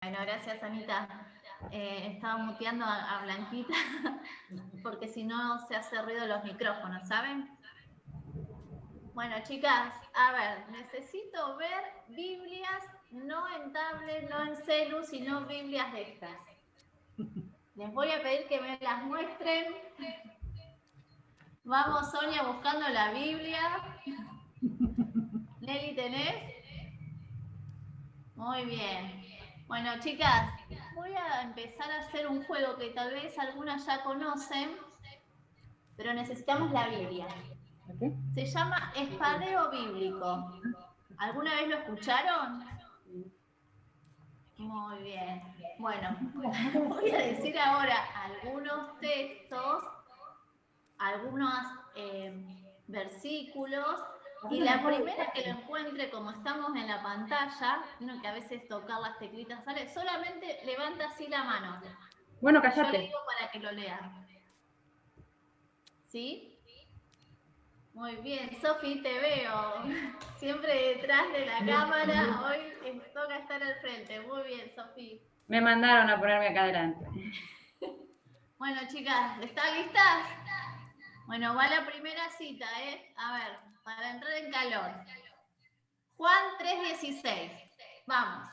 Bueno, gracias, Anita. Estaba muteando a Blanquita porque si no se hace ruido los micrófonos, ¿saben? Bueno, chicas, a ver, necesito ver Biblias no en tablet, no en celu, sino Biblias de estas. Les voy a pedir que me las muestren. Vamos, Sonia, buscando la Biblia. Nelly, ¿tenés? Muy bien. Bueno, chicas, voy a empezar a hacer un juego que tal vez algunas ya conocen, pero necesitamos la Biblia. Se llama espadeo bíblico. ¿Alguna vez lo escucharon? Muy bien. Bueno, voy a decir ahora algunos textos, algunos versículos, y la primera que lo encuentre, como estamos en la pantalla, uno que a veces tocar las teclitas sale, solamente levanta así la mano. Bueno, cállate. Yo le digo para que lo lean. ¿Sí? Muy bien, Sofi, te veo. Siempre detrás de la cámara, hoy toca estar al frente. Muy bien, Sofi. Me mandaron a ponerme acá adelante. Bueno, chicas, ¿están listas? Bueno, va la primera cita, ¿eh? A ver, para entrar en calor. Juan 3:16. Vamos.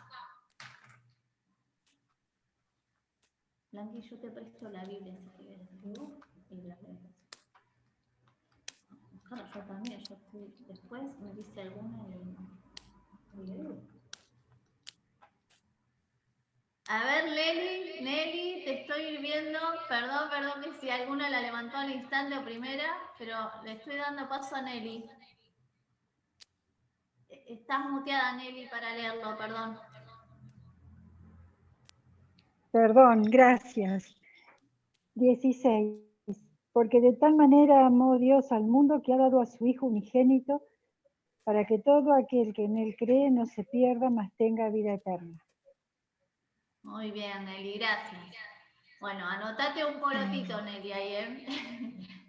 Blanqui, yo te presto la Biblia si quieres. Y la lees. Claro, yo también, yo fui. Después me dice alguna y... A ver, Nelly, te estoy viendo. Perdón que si alguna la levantó al instante o primera, pero le estoy dando paso a Nelly. Estás muteada, Nelly, para leerlo, perdón. Perdón, gracias. 16. Porque de tal manera amó Dios al mundo que ha dado a su Hijo unigénito para que todo aquel que en él cree no se pierda, mas tenga vida eterna. Muy bien, Nelly, gracias. Bueno, anotate un porotito, Nelly, ahí, ¿eh?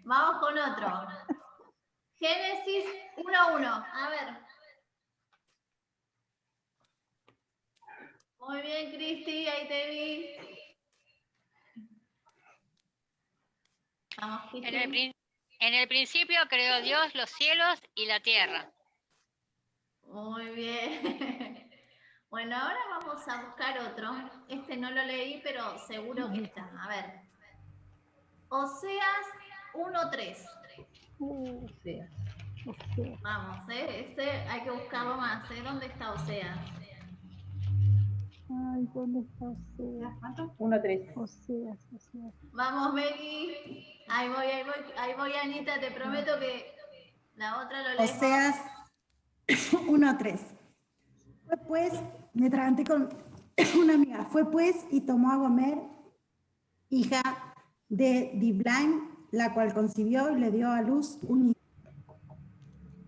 Vamos con otro. Génesis 1:1. A ver. Muy bien, Cristi, ahí te vi. Vamos, Cristi. En el principio creó Dios los cielos y la tierra. Muy bien. Bueno, ahora vamos a buscar otro. Este no lo leí, pero seguro que está. A ver. Oseas 1:3. Oseas. Vamos, este hay que buscarlo más. ¿Dónde está Oseas? Ay, ¿dónde está Oseas? 1:3. Oseas. Vamos, Meli. Ahí voy, Anita. Te prometo que la otra lo lees. Oseas 1:3. Fue pues, me atraganté con una amiga, fue pues y tomó a Gomer, hija de Diblaim, la cual concibió y le dio a luz un hijo.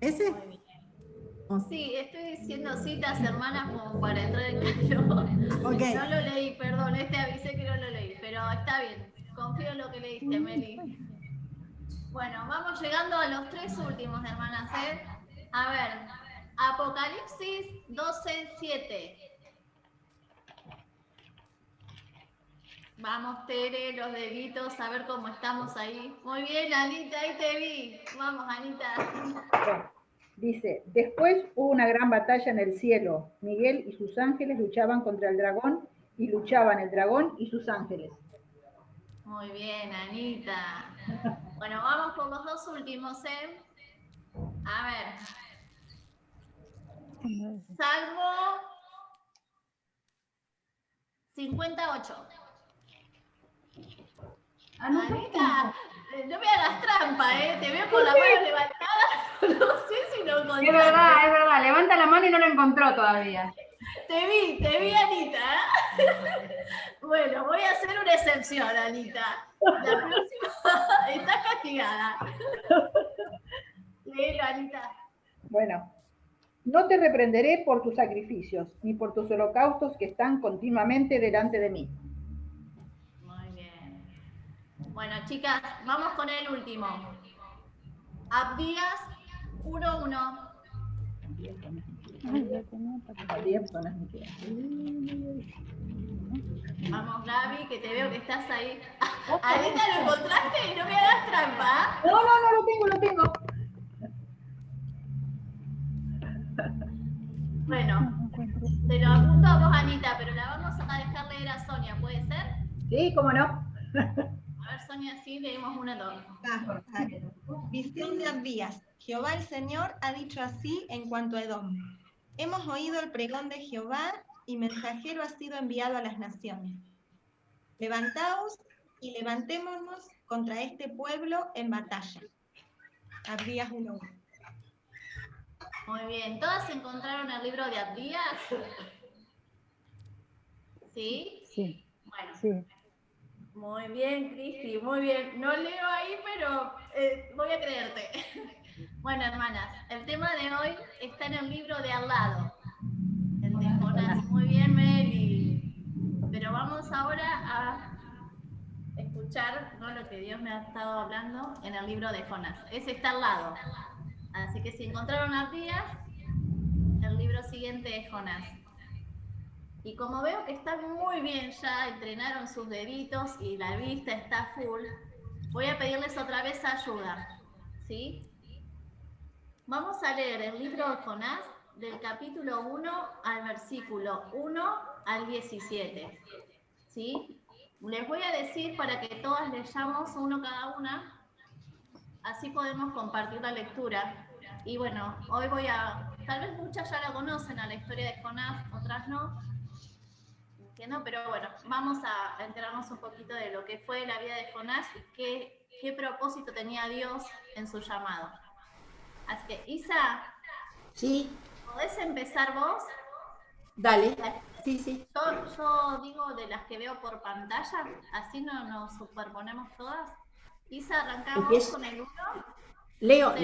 ¿Ese? Muy bien. Sí, estoy diciendo citas, hermanas, como para entrar en calor. Okay. No lo leí, perdón, avisé que no lo leí, pero está bien. Confío en lo que leíste, Meli. Bueno, vamos llegando a los 3 últimos, hermanas, ¿eh? A ver, Apocalipsis 12:7. Vamos, Tere, los deditos, a ver cómo estamos ahí. Muy bien, Anita, ahí te vi. Vamos, Anita. Dice, después hubo una gran batalla en el cielo. Miguel y sus ángeles luchaban contra el dragón y luchaban el dragón y sus ángeles. Muy bien, Anita. Bueno, vamos por los 2 últimos, ¿eh? A ver. Salmo 58. Anita, no me hagas trampa, ¿eh? Te veo con la mano levantada. No sé si lo encontré. Es verdad. Levanta la mano y no lo encontró todavía. Te vi, Anita. Bueno, voy a hacer una excepción, Anita. La próxima está castigada. Léelo, Anita. Bueno, no te reprenderé por tus sacrificios, ni por tus holocaustos que están continuamente delante de mí. Muy bien. Bueno, chicas, vamos con el último. Abdías 1:1. Gaby, que te veo que estás ahí. Anita, ¿lo encontraste? No me hagas trampa. No, lo tengo. Bueno, te lo apunto a vos, Anita, pero la vamos a dejar leer a Sonia, ¿puede ser? Sí, cómo no. A ver, Sonia, sí, leemos una dos. Visión de Abdías. Jehová el Señor ha dicho así en cuanto a Edom. Hemos oído el pregón de Jehová y mensajero ha sido enviado a las naciones. Levantaos y levantémonos contra este pueblo en batalla. Abdías 1:1. Muy bien, ¿todas encontraron el libro de Abdías? ¿Sí? Sí, Bueno. sí. Muy bien, Cristi, muy bien. No leo ahí, pero voy a creerte. Bueno, hermanas, el tema de hoy está en el libro de al lado, el de Jonás. Muy bien, Meli. Pero vamos ahora a escuchar, ¿no?, lo que Dios me ha estado hablando en el libro de Jonás. Ese está al lado. Así que si encontraron Abdías, el libro siguiente es Jonás. Y como veo que están muy bien ya, entrenaron sus deditos y la vista está full, voy a pedirles otra vez ayuda, ¿sí? Vamos a leer el libro de Jonás del capítulo 1 al versículo 1 al 17, ¿sí? Les voy a decir para que todas leyamos uno cada una, así podemos compartir la lectura. Y bueno, hoy tal vez muchas ya la conocen a la historia de Jonás, otras no, entiendo, pero bueno, vamos a enterarnos un poquito de lo que fue la vida de Jonás y qué propósito tenía Dios en su llamado. Así que, Isa, Sí, ¿podés empezar vos? dale. Sí. Yo digo de las que veo por pantalla, así no nos superponemos todas. Isa, arrancamos Empiezo. con el 1. Leo.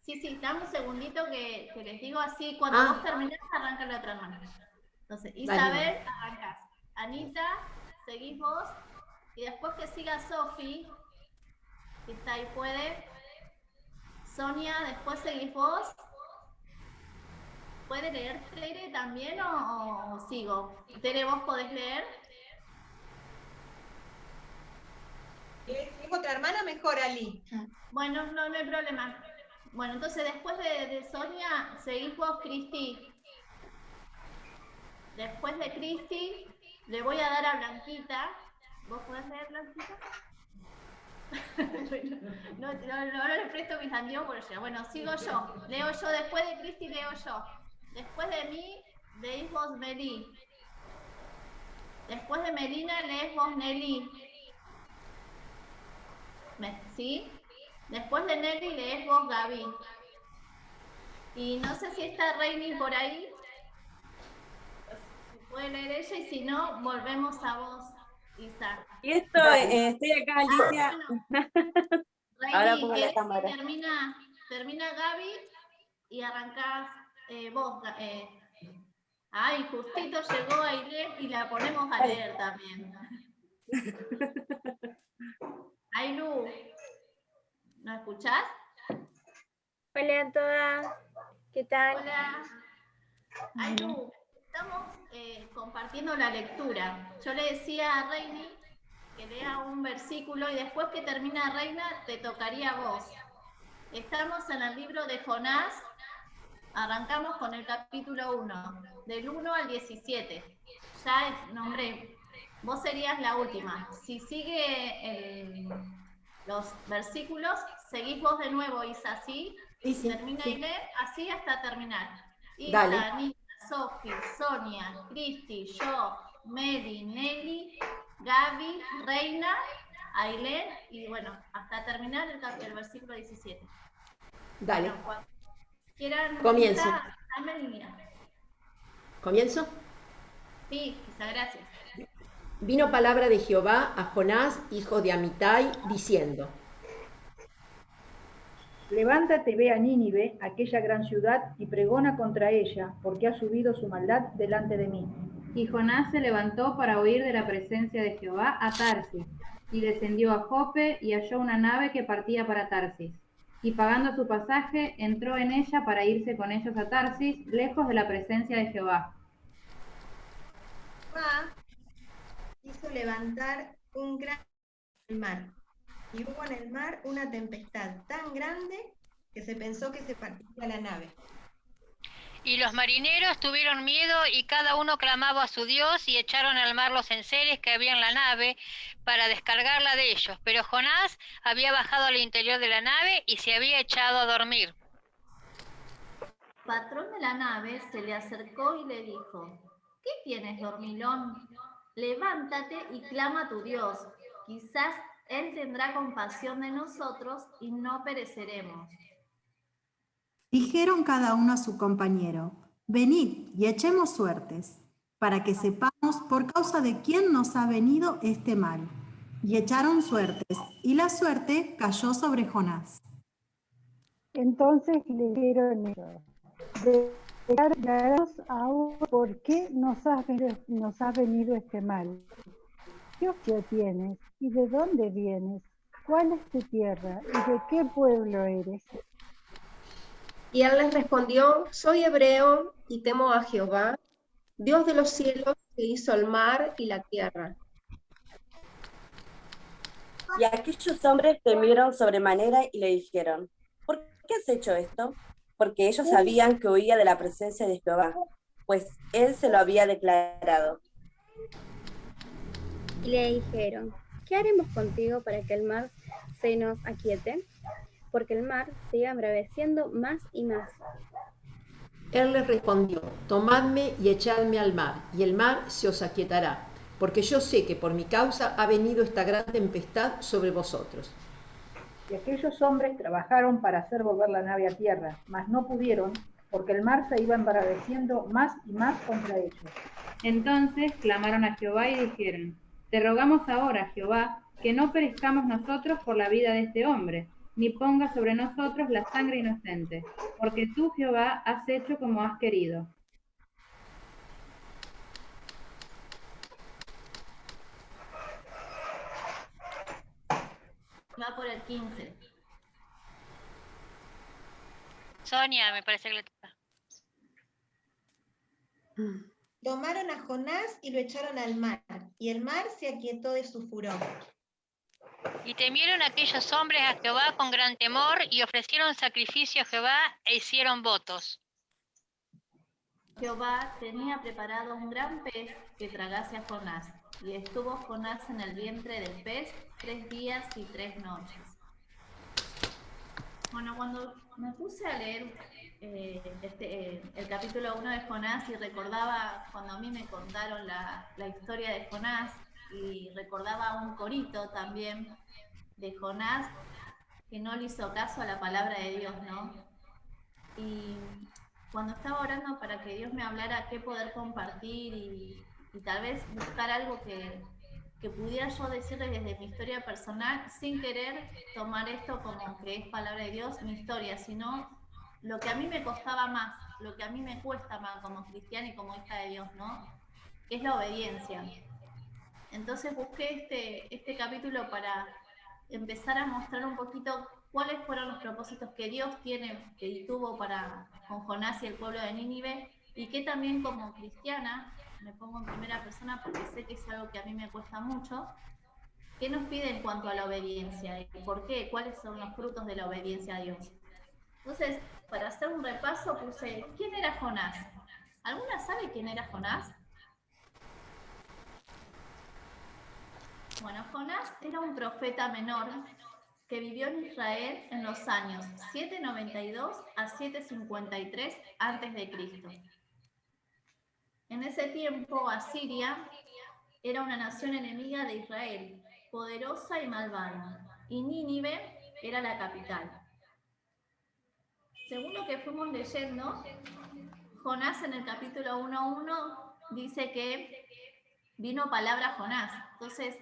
Sí, dame un segundito que les digo así, cuando vos terminás, arranca la otra mano. Entonces, Isabel, arrancás. Anita, seguís vos, y después que siga Sofi, que está ahí, puede. Sonia, después seguís vos. ¿Puede leer Tere también o sigo? Tere, ¿vos podés leer? ¿Tengo otra hermana? Mejor, Ali. Bueno, no hay problema. Bueno, entonces después de Sonia, seguís vos, Cristi. Después de Cristi, le voy a dar a Blanquita. ¿Vos podés leer, Blanquita? no le presto mis anteojos. Bueno, sigo yo. Leo yo. Después de Cristi, leo yo. Después de mí, leís vos, Meli. Después de Melina, lees vos, Nelly. ¿Sí? Después de Nelly, lees vos, Gaby. Y no sé si está Reini por ahí. Puede leer ella y si no, volvemos a vos, Isa. Y estoy acá, Alicia. Ahora pongo la cámara. Termina Gaby y arrancás vos. Ay, justito llegó Ailén y la ponemos a leer también. Ailu, ¿no escuchás? Hola a todas, ¿qué tal? Hola. Ailu, estamos compartiendo la lectura. Yo le decía a Reini que lea un versículo y después que termina Reina te tocaría a vos. Estamos en el libro de Jonás, arrancamos con el capítulo 1, del 1 al 17. Ya nombré, vos serías la última. Si sigue los versículos, seguís vos de nuevo, Isa, ¿sí? Sí. Termina y lee, así hasta terminar. Dale. Isa, Anita, Sofi, Sonia, Cristi, yo, Meli, Nelly, Gaby, Reina, Ailén, y bueno, hasta terminar el versículo 17. Dale. Bueno, cuando quieran, Comienzo. dame línea. ¿Comienzo? Sí, quizá, gracias. Vino palabra de Jehová a Jonás, hijo de Amitai, diciendo: Levántate, ve a Nínive, aquella gran ciudad, y pregona contra ella, porque ha subido su maldad delante de mí. Y Jonás se levantó para huir de la presencia de Jehová a Tarsis, y descendió a Jope y halló una nave que partía para Tarsis. Y pagando su pasaje, entró en ella para irse con ellos a Tarsis, lejos de la presencia de Jehová. levantar un gran mar, y hubo en el mar una tempestad tan grande que se pensó que se partía la nave. Y los marineros tuvieron miedo y cada uno clamaba a su Dios y echaron al mar los enseres que había en la nave para descargarla de ellos. Pero Jonás había bajado al interior de la nave y se había echado a dormir. El patrón de la nave se le acercó y le dijo: ¿Qué tienes, dormilón? Levántate y clama a tu Dios. Quizás Él tendrá compasión de nosotros y no pereceremos. Dijeron cada uno a su compañero: venid y echemos suertes, para que sepamos por causa de quién nos ha venido este mal. Y echaron suertes, y la suerte cayó sobre Jonás. Entonces le dijeron ellos: declaraos ahora por qué nos ha venido este mal. ¿Qué oficio tienes y de dónde vienes? ¿Cuál es tu tierra y de qué pueblo eres? Y él les respondió: soy hebreo y temo a Jehová, Dios de los cielos, que hizo el mar y la tierra. Y aquellos hombres temieron sobremanera y le dijeron: ¿por qué has hecho esto? Porque ellos sabían que huía de la presencia de Jehová, pues él se lo había declarado. Y le dijeron: ¿qué haremos contigo para que el mar se nos aquiete? Porque el mar se iba embraveciendo más y más. Él les respondió: tomadme y echadme al mar, y el mar se os aquietará, porque yo sé que por mi causa ha venido esta gran tempestad sobre vosotros. Y aquellos hombres trabajaron para hacer volver la nave a tierra, mas no pudieron, porque el mar se iba embraveciendo más y más contra ellos. Entonces clamaron a Jehová y dijeron: te rogamos ahora, Jehová, que no perezcamos nosotros por la vida de este hombre, ni ponga sobre nosotros la sangre inocente, porque tú, Jehová, has hecho como has querido. Va por el 15. Sonia, me parece que le toca. Tomaron a Jonás y lo echaron al mar, y el mar se aquietó de su furor. Y temieron aquellos hombres a Jehová con gran temor, y ofrecieron sacrificio a Jehová e hicieron votos. Jehová tenía preparado un gran pez que tragase a Jonás, y estuvo Jonás en el vientre del pez 3 días y 3 noches. Bueno, cuando me puse a leer el capítulo 1 de Jonás y recordaba cuando a mí me contaron la historia de Jonás, y recordaba un corito también de Jonás que no le hizo caso a la palabra de Dios, ¿no? Y cuando estaba orando para que Dios me hablara qué poder compartir y tal vez buscar algo que pudiera yo decirles desde mi historia personal, sin querer tomar esto como que es palabra de Dios, mi historia, sino lo que a mí me costaba más, lo que a mí me cuesta más como cristiana y como hija de Dios, ¿no? Que es la obediencia. Entonces busqué este capítulo para empezar a mostrar un poquito cuáles fueron los propósitos que Dios tiene, que tuvo con Jonás y el pueblo de Nínive, y que también como cristiana, me pongo en primera persona porque sé que es algo que a mí me cuesta mucho, ¿qué nos pide en cuanto a la obediencia? ¿Y por qué? ¿Cuáles son los frutos de la obediencia a Dios? Entonces, para hacer un repaso puse, ¿quién era Jonás? ¿Alguna sabe quién era Jonás? Bueno, Jonás era un profeta menor que vivió en Israel en los años 792 a 753 a.C. En ese tiempo, Asiria era una nación enemiga de Israel, poderosa y malvada, y Nínive era la capital. Según lo que fuimos leyendo, Jonás en el capítulo 1:1 dice que vino palabra a Jonás. Entonces,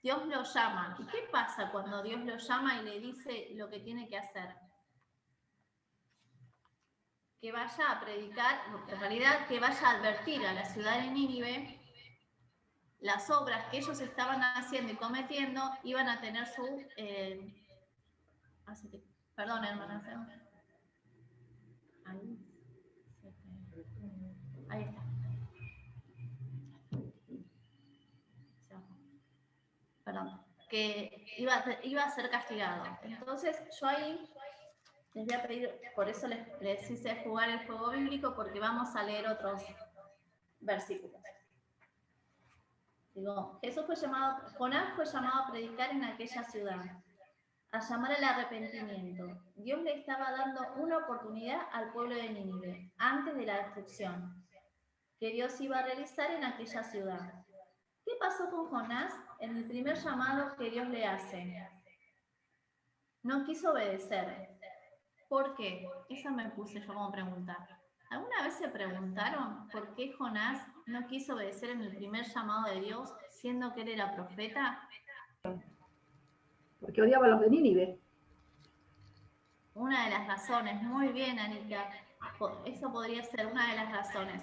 Dios lo llama. ¿Y qué pasa cuando Dios lo llama y le dice lo que tiene que hacer? Que vaya a predicar, en realidad que vaya a advertir a la ciudad de Nínive las obras que ellos estaban haciendo y cometiendo iban a tener su... perdón, hermanas. Ahí está. que iba a ser castigado. Entonces yo ahí les voy a pedir, por eso les hice jugar el juego bíblico, porque vamos a leer otros versículos. Digo, Jonás fue llamado a predicar en aquella ciudad, a llamar al arrepentimiento. Dios le estaba dando una oportunidad al pueblo de Nínive, antes de la destrucción, que Dios iba a realizar en aquella ciudad. ¿Qué pasó con Jonás en el primer llamado que Dios le hace? No quiso obedecer. ¿Por qué? Eso me puse yo como pregunta. ¿Alguna vez se preguntaron por qué Jonás no quiso obedecer en el primer llamado de Dios, siendo que él era profeta? Porque odiaba a los de Nínive. Una de las razones, muy bien, Anita. Eso podría ser una de las razones.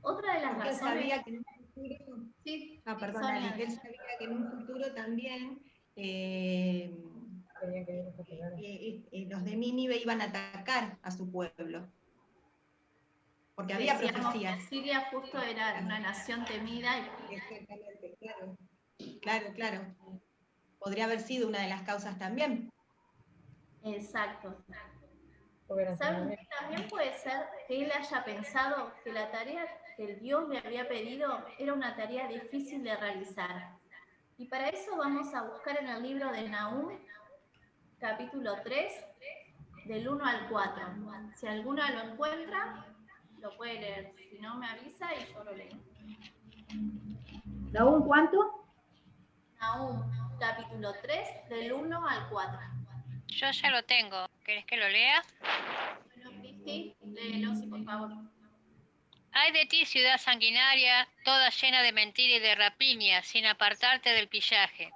Otra de las porque razones... Él sabía que en un futuro, sí, perdona, que él sabía que en un futuro también los de Nínive iban a atacar a su pueblo. Porque había profecías. Siria justo era una nación temida. Exactamente, claro. Podría haber sido una de las causas también. Exacto. ¿Saben qué también puede ser? Que él haya pensado que la tarea que el Dios le había pedido era una tarea difícil de realizar. Y para eso vamos a buscar en el libro de Nahum, capítulo 3, del 1 al 4. Si alguno lo encuentra, lo puede leer. Si no, me avisa y yo lo leo. ¿Nahum cuánto? Nahum, capítulo 3, del 1 al 4. Yo ya lo tengo. ¿Querés que lo lea? Bueno, Cristi, léelo, sí, por favor. Ay de ti, ciudad sanguinaria, toda llena de mentira y de rapiña, sin apartarte del pillaje.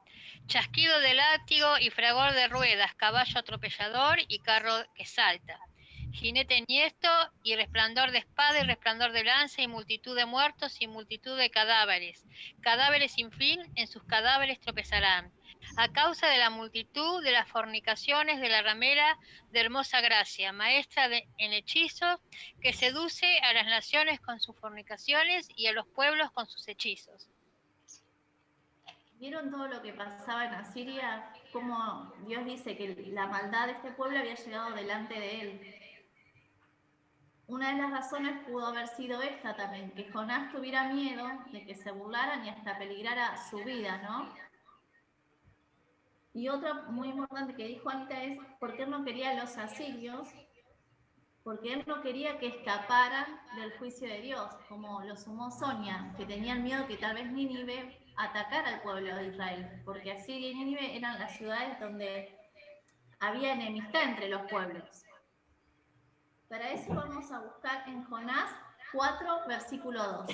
Chasquido de látigo y fragor de ruedas, caballo atropellador y carro que salta. Jinete enhiesto y resplandor de espada y resplandor de lanza y multitud de muertos y multitud de cadáveres. Cadáveres sin fin, en sus cadáveres tropezarán. A causa de la multitud de las fornicaciones de la ramera de hermosa gracia, maestra en hechizos, que seduce a las naciones con sus fornicaciones y a los pueblos con sus hechizos. ¿Vieron todo lo que pasaba en Asiria? Cómo Dios dice que la maldad de este pueblo había llegado delante de él. Una de las razones pudo haber sido esta también, que Jonás tuviera miedo de que se burlaran y hasta peligrara su vida, ¿no? Y otra muy importante que dijo Anita es porque él no quería a los asirios, porque él no quería que escaparan del juicio de Dios, como lo sumó Sonia, que tenían miedo que tal vez Nínive atacara al pueblo de Israel, porque Asiria y Nínive eran las ciudades donde había enemistad entre los pueblos. Para eso vamos a buscar en Jonás 4, versículo 2,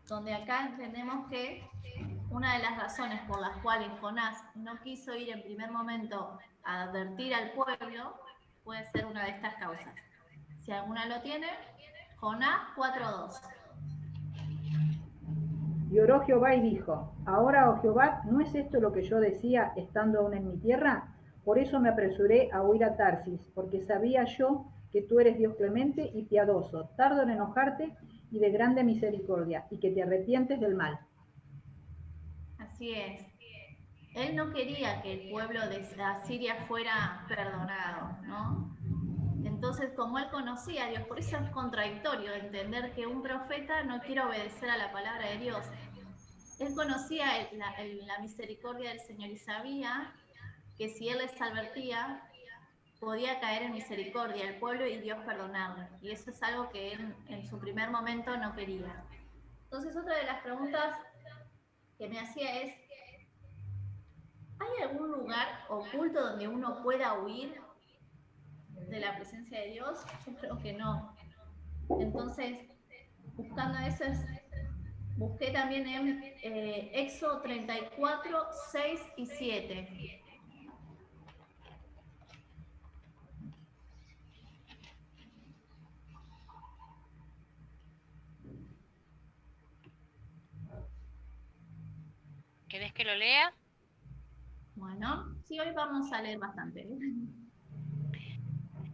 donde acá entendemos que una de las razones por las cuales Jonás no quiso ir en primer momento a advertir al pueblo puede ser una de estas causas. Si alguna lo tiene, Jonás 4:2. Y oró Jehová y dijo, ahora, oh Jehová, ¿no es esto lo que yo decía estando aún en mi tierra? Por eso me apresuré a huir a Tarsis, porque sabía yo que tú eres Dios clemente y piadoso, tardo en enojarte y de grande misericordia, y que te arrepientes del mal. Así es. Él no quería que el pueblo de Asiria fuera perdonado, ¿no? Entonces, como él conocía a Dios, por eso es contradictorio entender que un profeta no quiere obedecer a la palabra de Dios. Él conocía la misericordia del Señor y sabía que si él les advertía, podía caer en misericordia el pueblo y Dios perdonarlo. Y eso es algo que él en su primer momento no quería. Entonces, otra de las preguntas que me hacía es, ¿hay algún lugar oculto donde uno pueda huir de la presencia de Dios? Yo creo que no. Entonces, buscando eso, busqué también en Éxodo 34, 6 y 7. ¿Querés que lo lea? Bueno, sí, hoy vamos a leer bastante.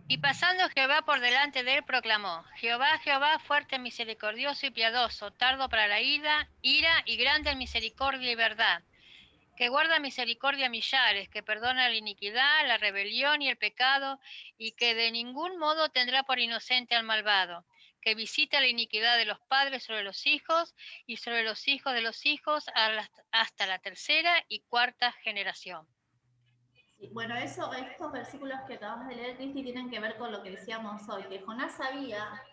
Y pasando Jehová por delante de él, proclamó, Jehová, Jehová, fuerte, misericordioso y piadoso, tardo para la ira y grande en misericordia y verdad, que guarda misericordia a millares, que perdona la iniquidad, la rebelión y el pecado, y que de ningún modo tendrá por inocente al malvado, que visita la iniquidad de los padres sobre los hijos y sobre los hijos de los hijos hasta la tercera y cuarta generación. Sí, bueno, estos versículos que acabamos de leer, Cristi, tienen que ver con lo que decíamos hoy, que Jonás sabía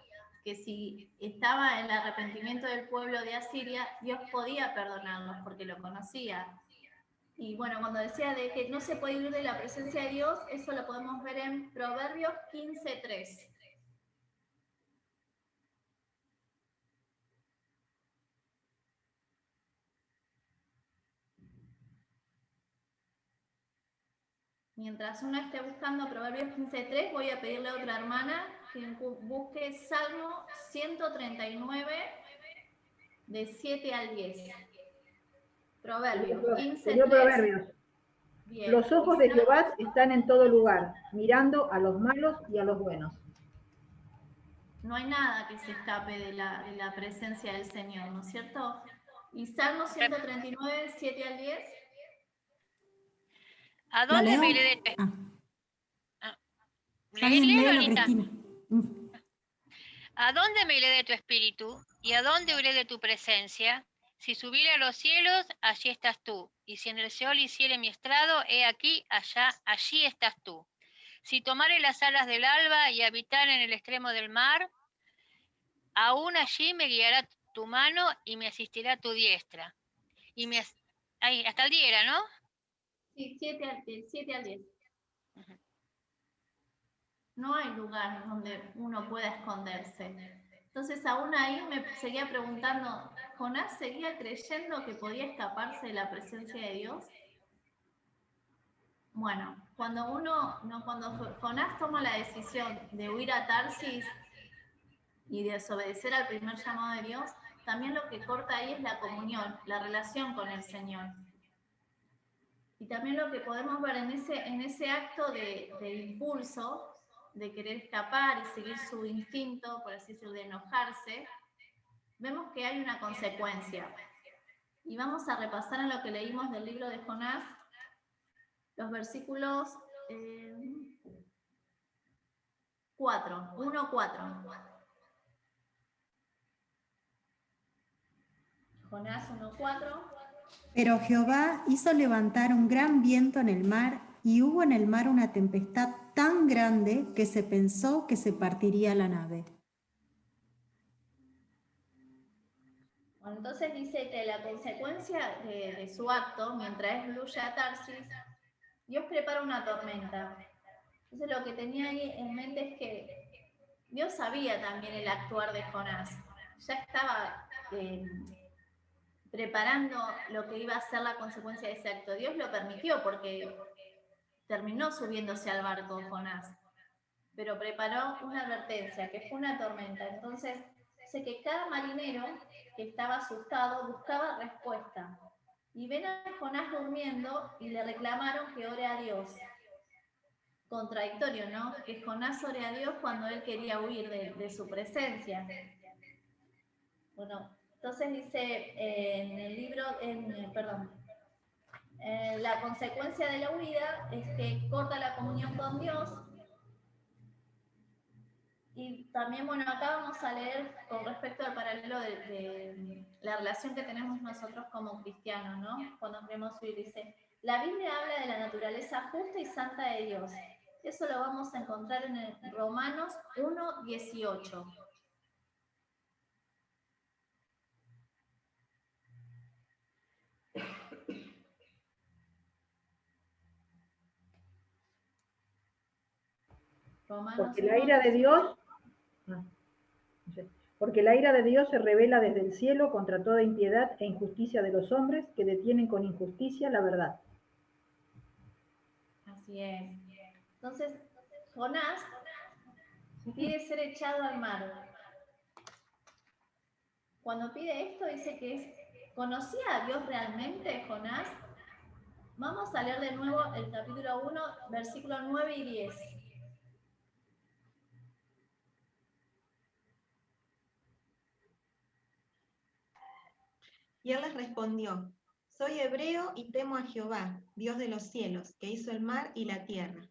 que si estaba en el arrepentimiento del pueblo de Asiria, Dios podía perdonarlos porque lo conocía. Y bueno, cuando decía de que no se puede ir de la presencia de Dios, eso lo podemos ver en Proverbios 15:3. Mientras uno esté buscando Proverbios 15:3, voy a pedirle a otra hermana que busque Salmo 139, de 7 al 10. Proverbios 15:3. Proverbios. Bien. Los ojos de Jehová están en todo lugar, mirando a los malos y a los buenos. No hay nada que se escape de la presencia del Señor, ¿no es cierto? Y Salmo 139, 7 al 10. ¿A dónde me iré de tu ¿A dónde me iré de tu espíritu? ¿Y a dónde huiré de tu presencia? Si subiere a los cielos, allí estás tú. Y si en el Seol hiciere mi estrado, he aquí, allí estás tú. Si tomare las alas del alba y habitar en el extremo del mar, aún allí me guiará tu mano y me asistirá tu diestra. Y hasta el día era, ¿no? Sí, 7 al 10. No hay lugar donde uno pueda esconderse. Entonces aún ahí me seguía preguntando, ¿Jonás seguía creyendo que podía escaparse de la presencia de Dios? Bueno, cuando Jonás toma la decisión de huir a Tarsis y de desobedecer al primer llamado de Dios, también lo que corta ahí es la comunión, la relación con el Señor. Y también lo que podemos ver en ese acto de impulso, de querer escapar y seguir su instinto, por así decirlo, de enojarse, vemos que hay una consecuencia. Y vamos a repasar en lo que leímos del libro de Jonás, los versículos 1-4. Jonás 1:4. Pero Jehová hizo levantar un gran viento en el mar, y hubo en el mar una tempestad tan grande que se pensó que se partiría la nave. Bueno, entonces dice que la consecuencia de su acto, mientras él huye a Tarsis, Dios prepara una tormenta. Entonces lo que tenía ahí en mente es que Dios sabía también el actuar de Jonás. Ya estaba preparando lo que iba a ser la consecuencia de ese acto. Dios lo permitió porque terminó subiéndose al barco Jonás, pero preparó una advertencia, que fue una tormenta. Entonces, sé que cada marinero que estaba asustado buscaba respuesta. Y ven a Jonás durmiendo y le reclamaron que ore a Dios. Contradictorio, ¿no? Que Jonás ore a Dios cuando él quería huir de su presencia. Bueno, entonces dice en el libro, la consecuencia de la huida es que corta la comunión con Dios. Y también, bueno, acá vamos a leer con respecto al paralelo de la relación que tenemos nosotros como cristianos, ¿no? Cuando queremos huir, dice, la Biblia habla de la naturaleza justa y santa de Dios. Eso lo vamos a encontrar en el Romanos 1:18. Porque la ira de Dios, porque la ira de Dios se revela desde el cielo contra toda impiedad e injusticia de los hombres que detienen con injusticia la verdad. Así es. Entonces, Jonás pide ser echado al mar. Cuando pide esto, dice que ¿conocía a Dios realmente, Jonás? Vamos a leer de nuevo el capítulo 1, versículos 9 y 10. Y él les respondió, soy hebreo y temo a Jehová, Dios de los cielos, que hizo el mar y la tierra.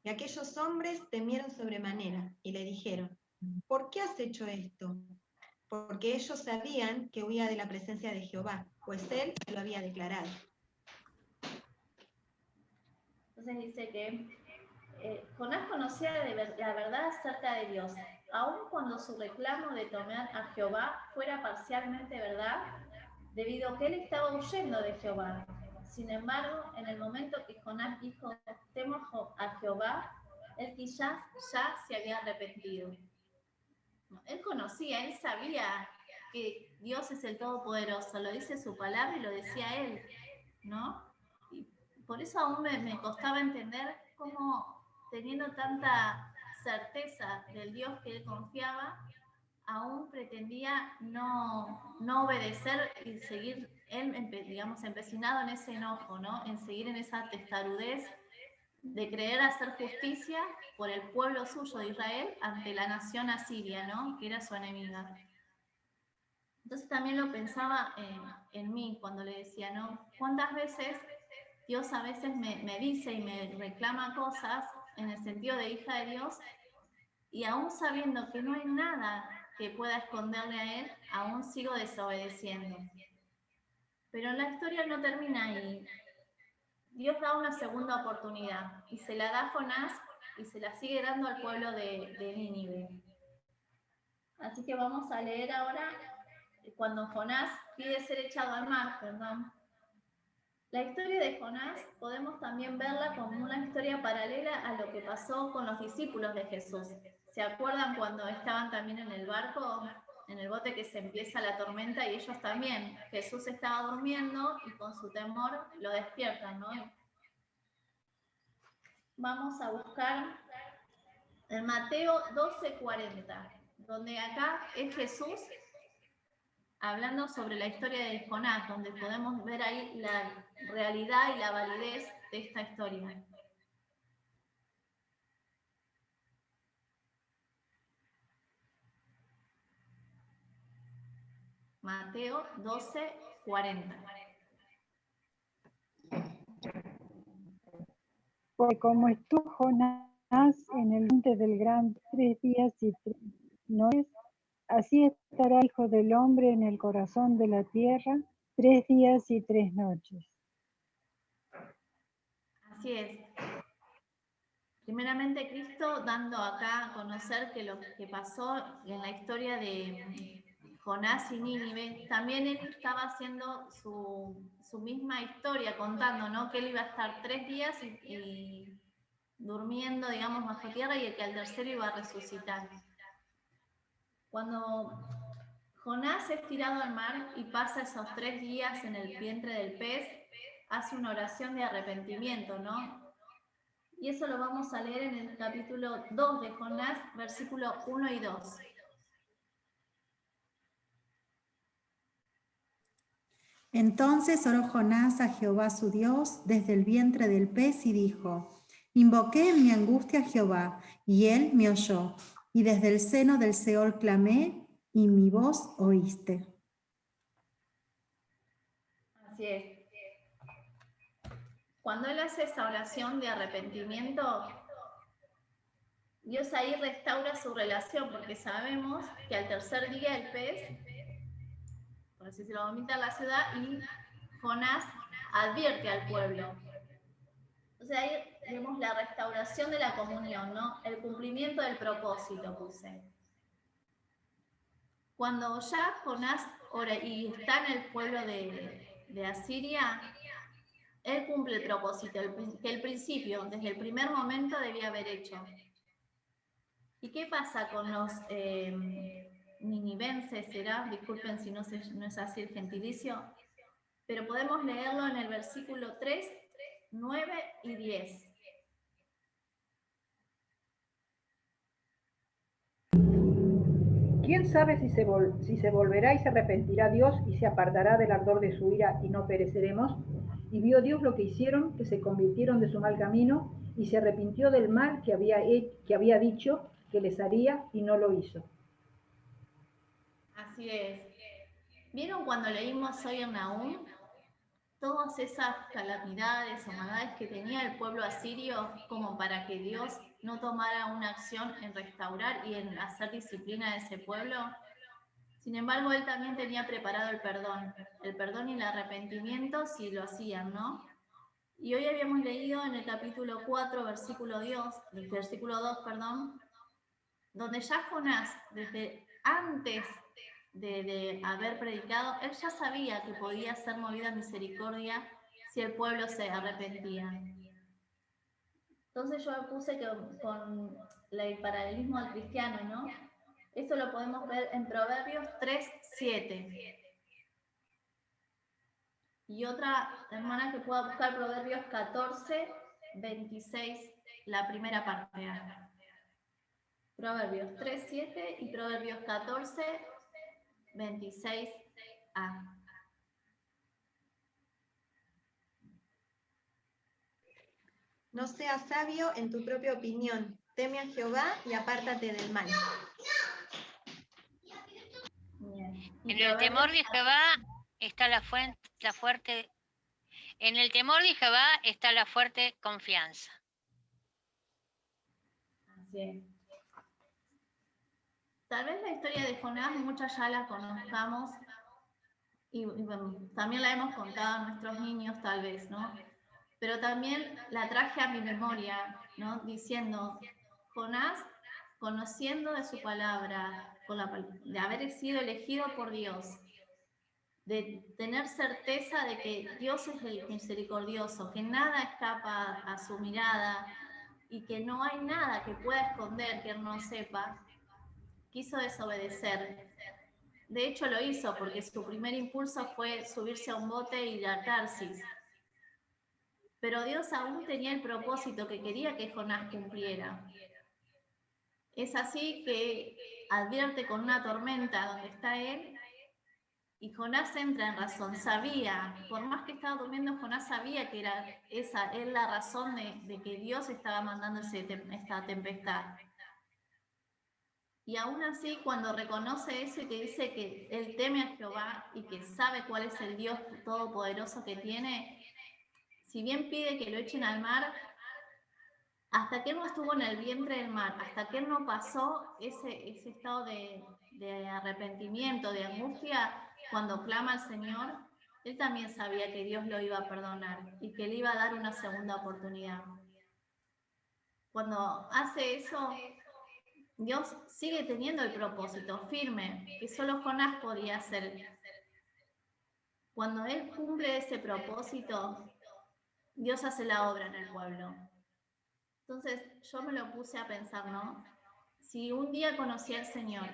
Y aquellos hombres temieron sobremanera y le dijeron, ¿por qué has hecho esto? Porque ellos sabían que huía de la presencia de Jehová, pues él lo había declarado. Entonces dice que Jonás conocía la verdad acerca de Dios, aun cuando su reclamo de tomar a Jehová fuera parcialmente verdad, debido a que él estaba huyendo de Jehová. Sin embargo, en el momento que Jonás dijo, temo a Jehová, él ya se había arrepentido. Él conocía, él sabía que Dios es el Todopoderoso, lo dice su palabra y lo decía él, ¿no? Y por eso aún me costaba entender cómo, teniendo tanta certeza del Dios que él confiaba, aún pretendía no obedecer y seguir, él, digamos, empecinado en ese enojo, ¿no? En seguir en esa testarudez de creer hacer justicia por el pueblo suyo de Israel ante la nación asiria, ¿no? Que era su enemiga. Entonces también lo pensaba en mí cuando le decía, ¿no? ¿Cuántas veces Dios a veces me dice y me reclama cosas en el sentido de hija de Dios, y aún sabiendo que no hay nada que pueda esconderle a él, aún sigo desobedeciendo? Pero la historia no termina ahí. Dios da una segunda oportunidad y se la da a Jonás y se la sigue dando al pueblo de Nínive. Así que vamos a leer ahora cuando Jonás pide ser echado al mar, perdón. La historia de Jonás podemos también verla como una historia paralela a lo que pasó con los discípulos de Jesús. ¿Se acuerdan cuando estaban también en el barco, en el bote, que se empieza la tormenta y ellos también? Jesús estaba durmiendo y con su temor lo despiertan, ¿no? Vamos a buscar en Mateo 12:40, donde acá es Jesús hablando sobre la historia de Jonás, donde podemos ver ahí la realidad y la validez de esta historia. Mateo 12:40. Porque como estuvo Jonás en el monte del gran 3 días y 3 noches, así estará el Hijo del Hombre en el corazón de la tierra 3 días y 3 noches. Así es. Primeramente Cristo dando acá a conocer que lo que pasó en la historia de Jonás y Nínive, también él estaba haciendo su misma historia, contando, ¿no? Que él iba a estar 3 días y durmiendo, digamos, bajo tierra, y que al tercero iba a resucitar. Cuando Jonás es tirado al mar y pasa esos 3 días en el vientre del pez, hace una oración de arrepentimiento, ¿no? Y eso lo vamos a leer en el capítulo 2 de Jonás, versículos 1 y 2. Entonces oró Jonás a Jehová su Dios desde el vientre del pez y dijo, invoqué en mi angustia a Jehová, y él me oyó, y desde el seno del Seol clamé, y mi voz oíste. Así es. Cuando él hace esa oración de arrepentimiento, Dios ahí restaura su relación, porque sabemos que al tercer día el pez, por así se lo vomita a la ciudad, y Jonás advierte al pueblo. Entonces ahí vemos la restauración de la comunión, ¿no? El cumplimiento del propósito, puse. Cuando ya Jonás ora y está en el pueblo de Asiria, él cumple el propósito, que el principio, desde el primer momento, debía haber hecho. ¿Y qué pasa con los ninivenses? ¿Será? Disculpen si no es así el gentilicio, pero podemos leerlo en el versículo 3, 9 y 10. ¿Quién sabe si se volverá y se arrepentirá Dios y se apartará del ardor de su ira y no pereceremos? Y vio Dios lo que hicieron, que se convirtieron de su mal camino, y se arrepintió del mal que había dicho que les haría, y no lo hizo. Así es. ¿Vieron cuando leímos hoy en Nahum? todas esas calamidades o maldades que tenía el pueblo asirio como para que Dios no tomara una acción en restaurar y en hacer disciplina de ese pueblo. Sin embargo, él también tenía preparado el perdón y el arrepentimiento si lo hacían, ¿no? Y hoy habíamos leído en el capítulo 4, versículo 2, donde ya Jonás, desde antes de haber predicado, él ya sabía que podía ser movida a misericordia si el pueblo se arrepentía. Entonces yo me puse con el paralelismo al cristiano, ¿no? Esto lo podemos ver en Proverbios 3:7. Y otra hermana que pueda buscar Proverbios 14:26, la primera parte. Proverbios 3:7 y Proverbios 14:26a. No seas sabio en tu propia opinión. Teme a Jehová y apártate del mal. En el temor de Jehová está la fuerte. En el temor de Jehová está la fuerte confianza. Así es. Tal vez la historia de Jonás muchas ya la conozcamos y bueno, también la hemos contado a nuestros niños tal vez, ¿no? Pero también la traje a mi memoria, ¿no? Diciendo, Jonás, conociendo de su palabra, de haber sido elegido por Dios, de tener certeza de que Dios es el misericordioso, que nada escapa a su mirada y que no hay nada que pueda esconder que él no sepa, quiso desobedecer. De hecho lo hizo porque su primer impulso fue subirse a un bote y ir a Tarsis. Pero Dios aún tenía el propósito que quería que Jonás cumpliera. Es así que advierte con una tormenta donde está él y Jonás entra en razón. Sabía, por más que estaba durmiendo, Jonás sabía que era esa es la razón de que Dios estaba mandando esta tempestad. Y aún así, cuando reconoce eso y que dice que él teme a Jehová y que sabe cuál es el Dios todopoderoso que tiene, si bien pide que lo echen al mar, hasta que él no estuvo en el vientre del mar, hasta que él no pasó ese estado de arrepentimiento, de angustia, cuando clama al Señor, él también sabía que Dios lo iba a perdonar y que le iba a dar una segunda oportunidad. Cuando hace eso, Dios sigue teniendo el propósito firme que solo Jonás podía hacer. Cuando él cumple ese propósito, Dios hace la obra en el pueblo. Entonces yo me lo puse a pensar, ¿no? Si un día conocí al Señor,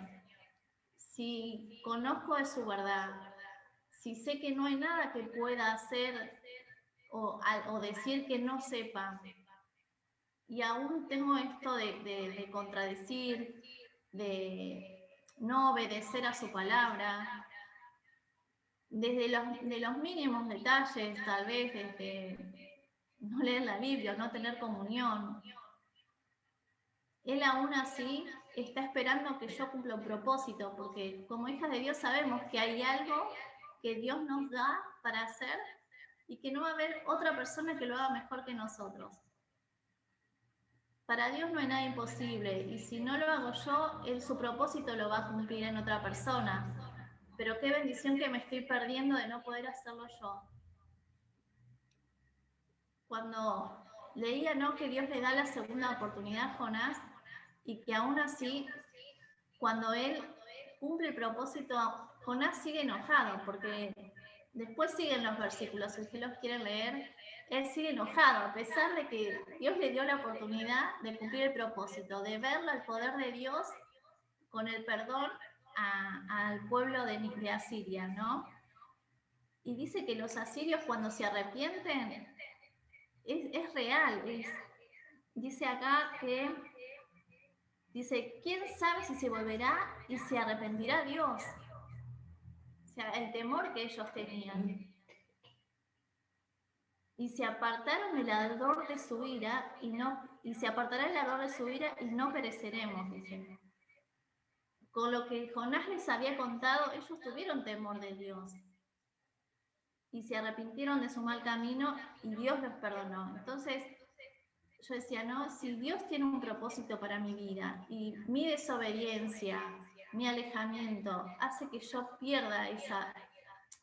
si conozco de su verdad, si sé que no hay nada que pueda hacer o decir que no sepa, y aún tengo esto de contradecir, de no obedecer a su palabra, desde los mínimos detalles, tal vez, desde no leer la Biblia, no tener comunión, él aún así está esperando que yo cumpla un propósito, porque como hijas de Dios sabemos que hay algo que Dios nos da para hacer y que no va a haber otra persona que lo haga mejor que nosotros. Para Dios no hay nada imposible y si no lo hago yo, Él su propósito lo va a cumplir en otra persona. Pero qué bendición que me estoy perdiendo de no poder hacerlo yo. Cuando leía, ¿no?, que Dios le da la segunda oportunidad a Jonás y que aún así, cuando él cumple el propósito, Jonás sigue enojado, porque después siguen los versículos, si ustedes los quieren leer, él sigue enojado, a pesar de que Dios le dio la oportunidad de cumplir el propósito, de ver el poder de Dios con el perdón al pueblo de Asiria, ¿no? Y dice que los asirios cuando se arrepienten, es real, dice acá que, dice, ¿quién sabe si se volverá y se arrepentirá Dios? O sea, el temor que ellos tenían. Y se apartaron del ardor de su ira y se apartará el ardor de su ira y no pereceremos, dice. Con lo que Jonás les había contado, ellos tuvieron temor de Dios. y se arrepintieron de su mal camino y Dios los perdonó. Entonces yo decía, no, si Dios tiene un propósito para mi vida y mi desobediencia, mi alejamiento, hace que yo pierda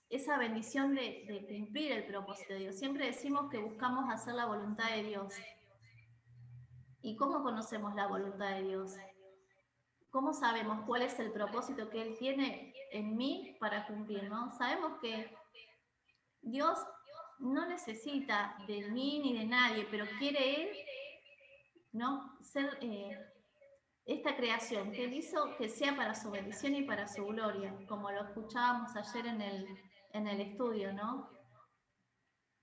esa bendición de cumplir el propósito de Dios. Siempre decimos que buscamos hacer la voluntad de Dios. ¿Y cómo conocemos la voluntad de Dios? ¿Cómo sabemos cuál es el propósito que Él tiene en mí para cumplir, ¿no? Sabemos que Dios no necesita de mí ni de nadie, pero quiere Él, ¿no?, ser esta creación que Él hizo que sea para su bendición y para su gloria, como lo escuchábamos ayer en el estudio, ¿no?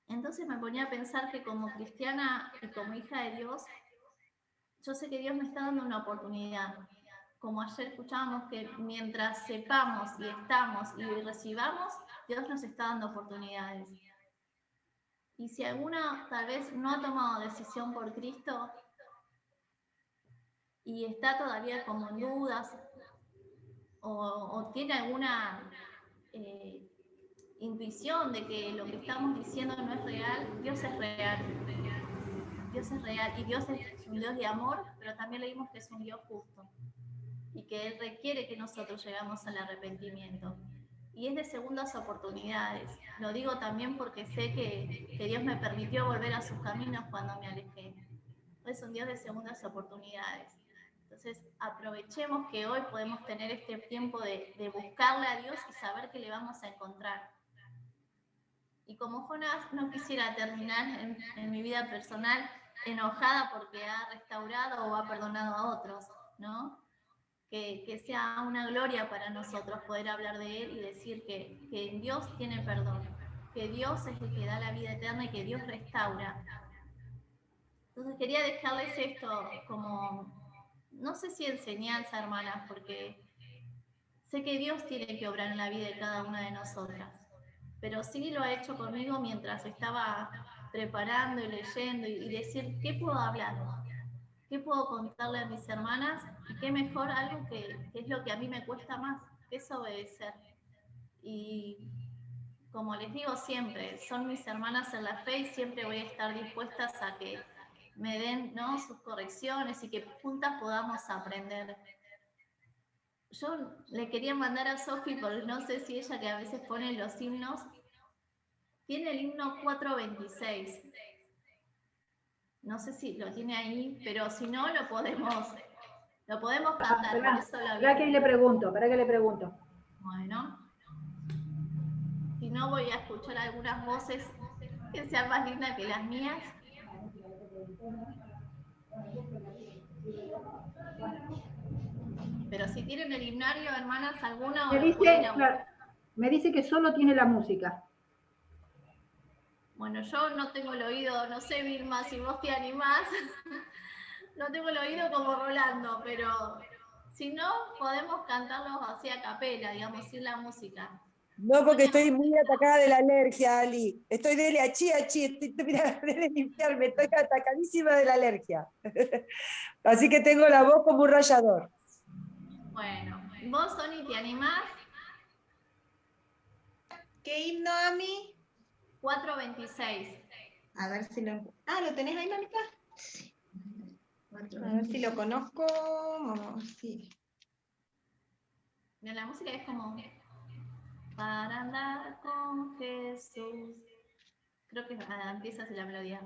Entonces me ponía a pensar que como cristiana y como hija de Dios, yo sé que Dios me está dando una oportunidad. Como ayer escuchábamos que mientras sepamos y estamos y recibamos, Dios nos está dando oportunidades. Y si alguna tal vez no ha tomado decisión por Cristo y está todavía como en dudas o tiene alguna intuición de que lo que estamos diciendo no es real, Dios es real. Dios es real y Dios es un Dios de amor, pero también leímos que es un Dios justo y que Él requiere que nosotros llegamos al arrepentimiento. Y es de segundas oportunidades. Lo digo también porque sé que Dios me permitió volver a sus caminos cuando me alejé. Es un Dios de segundas oportunidades. Entonces, aprovechemos que hoy podemos tener este tiempo de buscarle a Dios y saber que le vamos a encontrar. Y como Jonás, no quisiera terminar en mi vida personal enojada porque ha restaurado o ha perdonado a otros, ¿no? Que sea una gloria para nosotros poder hablar de Él y decir que Dios tiene perdón, que Dios es el que da la vida eterna y que Dios restaura. Entonces quería dejarles esto como, no sé si enseñanza, hermanas, porque sé que Dios tiene que obrar en la vida de cada una de nosotras, pero sí lo ha hecho conmigo mientras estaba preparando y leyendo y decir, ¿qué puedo hablar? ¿Qué puedo contarle a mis hermanas? Y qué mejor algo que es lo que a mí me cuesta más, que es obedecer. Y como les digo siempre, son mis hermanas en la fe y siempre voy a estar dispuestas a que me den, ¿no?, sus correcciones y que juntas podamos aprender. Yo le quería mandar a Sofi, porque no sé si ella, que a veces pone los himnos, tiene el himno 426. No sé si lo tiene ahí, pero si no, lo podemos cantar. Para que le pregunto. Bueno. Si no, voy a escuchar algunas voces que sean más lindas que las mías. Pero si tienen el himnario, hermanas, alguna... Me dice que solo tiene la música. Bueno, yo no tengo el oído, no sé, Vilma, si vos te animás. No tengo el oído como Rolando, pero si no, podemos cantarlos así a capela, digamos, sin la música. No, porque estoy muy atacada de la alergia, Ali. Estoy de achí, de limpiarme, estoy atacadísima de la alergia. Así que tengo la voz como un rallador. Bueno, vos, Sony, ¿te animás? ¿Qué himno, Ami? 426. A ver si lo... Ah, ¿lo tenés ahí, mamita? Sí. A ver si lo conozco. Sí. La música es como... Para andar con Jesús. Creo que empieza así la melodía.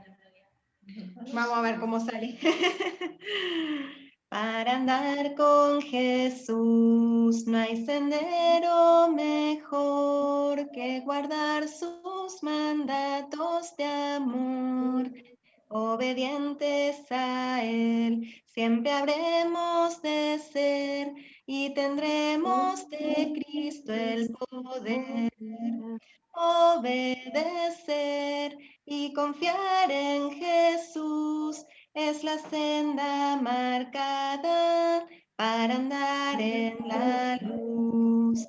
Vamos a ver cómo sale. Para andar con Jesús no hay sendero mejor que guardar sus mandatos de amor. Obedientes a Él, siempre habremos de ser y tendremos de Cristo el poder. Obedecer y confiar en Jesús es la senda marcada para andar en la luz.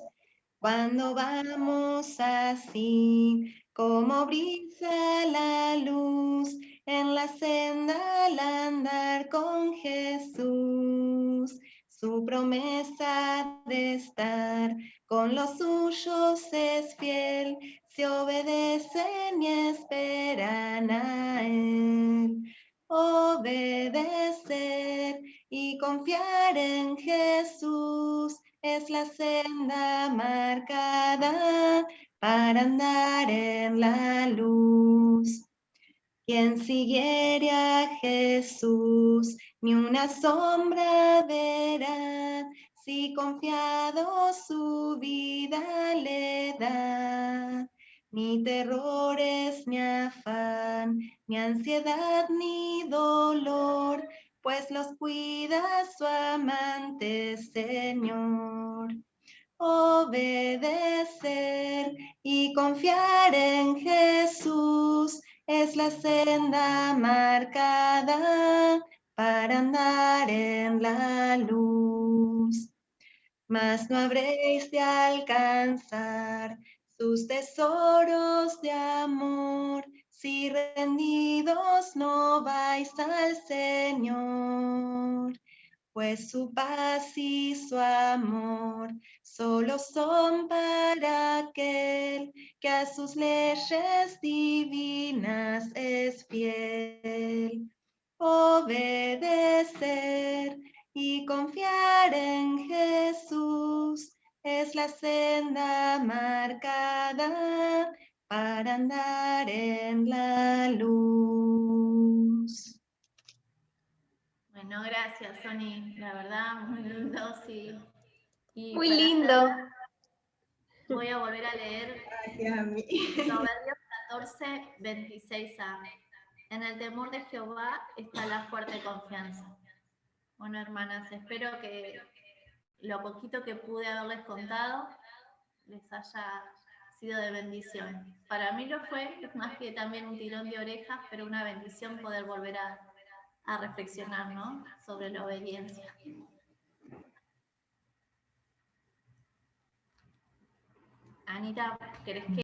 Cuando vamos así, como brisa la luz, en la senda al andar con Jesús, su promesa de estar Con los suyos es fiel, se obedecen y esperan a Él. Obedecer y confiar en Jesús es la senda marcada para andar en la luz. Quien siguiere a Jesús, ni una sombra verá, si confiado su vida le da. Ni terrores, ni afán, ni ansiedad, ni dolor, pues los cuida su amante Señor. Obedecer y confiar en Jesús es la senda marcada para andar en la luz. Mas no habréis de alcanzar sus tesoros de amor si rendidos no vais al Señor. Pues su paz y su amor solo son para aquel que a sus leyes divinas es fiel. Obedecer y confiar en Jesús es la senda marcada para andar en la luz. Bueno, gracias, Sony. La verdad, muy lindo, sí. Y muy para lindo. cerrar, voy a volver a leer Proverbios 14, 26a. En el temor de Jehová está la fuerte confianza. Bueno, hermanas, espero que lo poquito que pude haberles contado les haya sido de bendición. Para mí lo fue, más que también un tirón de orejas, pero una bendición poder volver a reflexionar, ¿no?, sobre la obediencia. Anita, ¿querés que